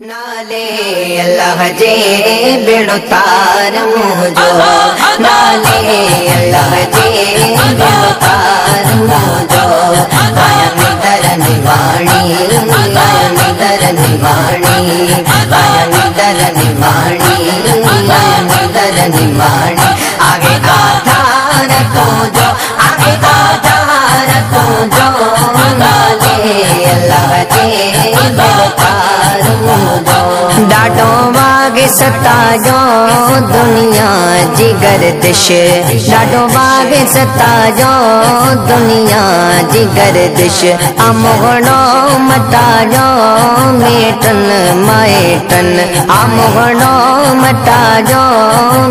नाले अल्लाह जे बेड़ो तार मुझो, नाले अल्लाह जे बेड़ो तार मुझो। आया मिदर निवाणी, आया मिदर निवाणी, आया मिदर निवाणी, आया मिदर निवाणी। आगे आधार को जो, आगे आधार को जो, नाले अल्लाह जे बेड़ो तार मुझो। डाडो वागे सतायो दुनिया जी गर्दिश, डाडो वागे सतायो दुनिया जी गर्दिश। अमगणो मटायो मेटन माएटन, अमगणो मटायो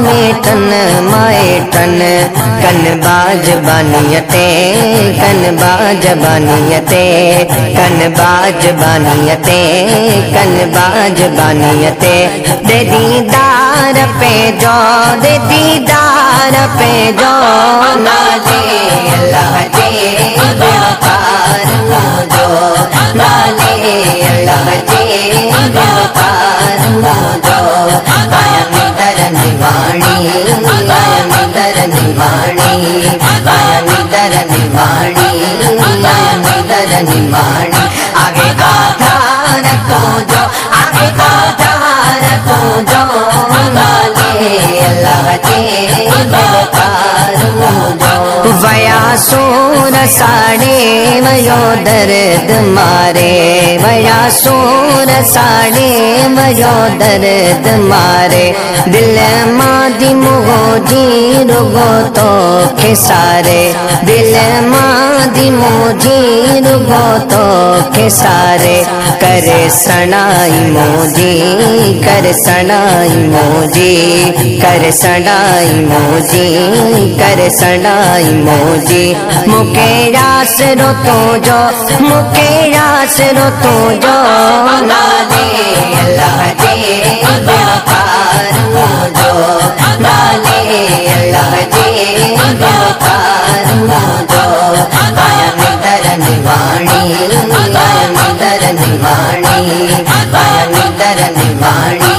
मेटन माएटन। कनबाज बानियते, कनबाज बानियते, कनबाज बानियते, कनबाज बानियते। दे दीदार पे जो, दे दीदार पे जो, नाले अल्लाह जे बेड़ो तार मुझो, नाले अल्लाह जे बेड़ो तार मुझो। आया मिदर निवाणी, आया मिदर निवाणी, आया मिदर निवाणी, आया मिदर निवाणी। आगे आधार को जो, आगे आधार को जो, नाले अल्लाह जे बेड़ो तार मुझो। वया सूर साड़े वयो दर्द मारे, वया सूर साड़े वयो दर्द मारे। दिल मादी मुझी रुगो तो के सारे, दिल मादी मुझी रुगो तो के सारे। करे सनाई मोजी, कर सनाई मोजी, कर सनाई मोजी, कर सनाई मोजी। मुके यास रो तो जो, मुके यास रो तो जो, नाले अल्लाह जे बेड़ो तार मुझो, नाले अल्लाह जे बेड़ो तार मुझो। आया मिदर निवाणी, आया मिदर निवाणी, आया मिदर निवाणी,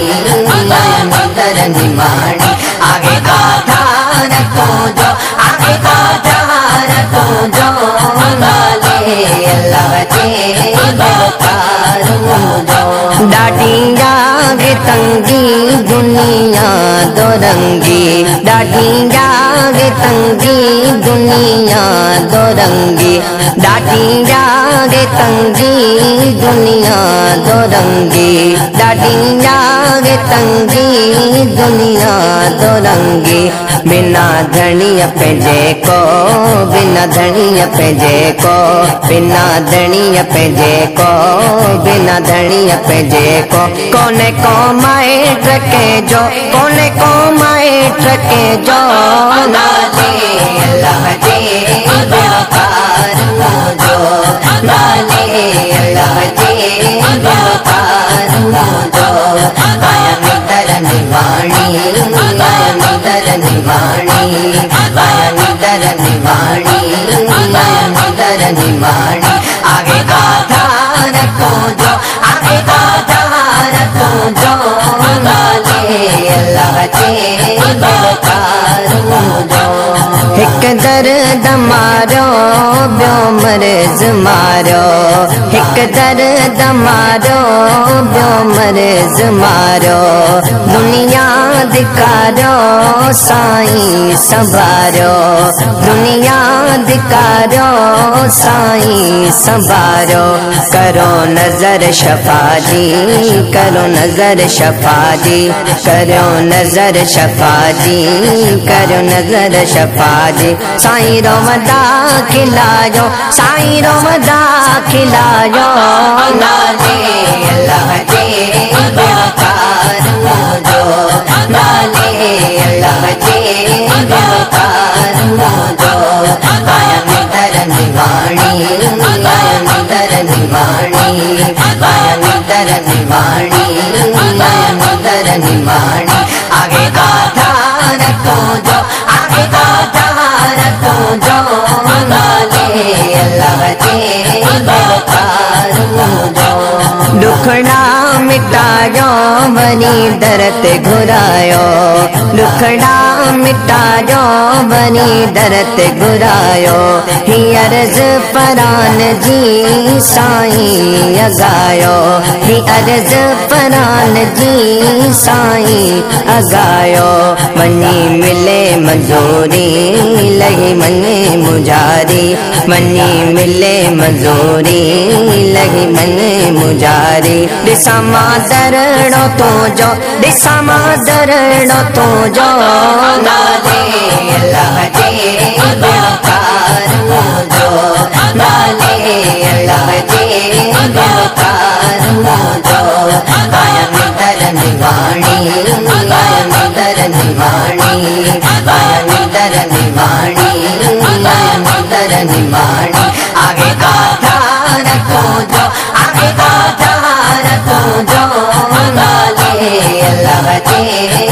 आया मिदर निवाणी। आगे आधार को जो, आगे आधार को जो, नाले अल्लाह जे बेड़ो तार मुझो। डाडी जागे तंगी दुनिया दो रंगी, डाडी जागे तंगी दुनिया दो रंगी, डाडी जागे तंगी दुनिया दो रंगी, डाडी जागे तंगी दुनिया दो रंगी। बिना धनिया पे जे को, बिना धनिया पे जे को, बिना धनिया पे जे को, बिना धनिया पे जे को। कोने को माए ट्रके जो, कोने को माए ट्रके जो, नाले अल्लाह जे बेड़ो तार मुझो, नाले अल्लाह जे बेड़ो तार मुझो। आया मिदर निवाणी, आया मिदर निवाणी, आया मिदर निवाणी, आया मिदर निवाणी। आगे आधार को जो, आगे आधार को जो, नाले अल्लाह जे बेड़ो तार मुझो। हिक दर्द मारो ब्यो मर्ज मारो, हिक दर्द मारो ब्यो मर्ज मारो। दुनिया दिकारो साईं संभारो, दुनिया दिकारो साईं संभारो। करो नजर शफाजी, करो नजर शफाजी, करो नजर शफाजी, करो नजर शफाजी। साईं रोमदा खिलायो, साईं रोमदा खिलायो, नाले अल्लाह जे बेड़ो तार मुझो, नाले अल्लाह जे बेड़ो तार मुझो। आया मिदर निवाणी, आया मिदर निवाणी, आया मिदर निवाणी, आया मिदर निवाणी। आगे आधार को जो, आगे आधार को जो, नाले अल्लाह जे बेड़ो तार मुझो। दुखड़ा मिटायो वनी दर्द घुरायो दुखड़ा मिटायो वनी दर्द घुरायो ही अर्ज परान जी साईं अगायो ही अर्ज परान जी साईं अगायो मनी मिले मजूरी लगी मने मुजारी मनी मिले मजूरी लगी मने मुजारी दिसा मादरणो तो जो दिसा मादरणो तो जो नाले अल्लाह जे बेकार मुझो नाले अल्लाह जे बेकार मुझो आया मिदर निवाणी आया मिदर निवाणी आया मिदर निवाणी आया मिदर निवाणी आगे आधार को जो आगे आधार को जो नाले अल्लाह जे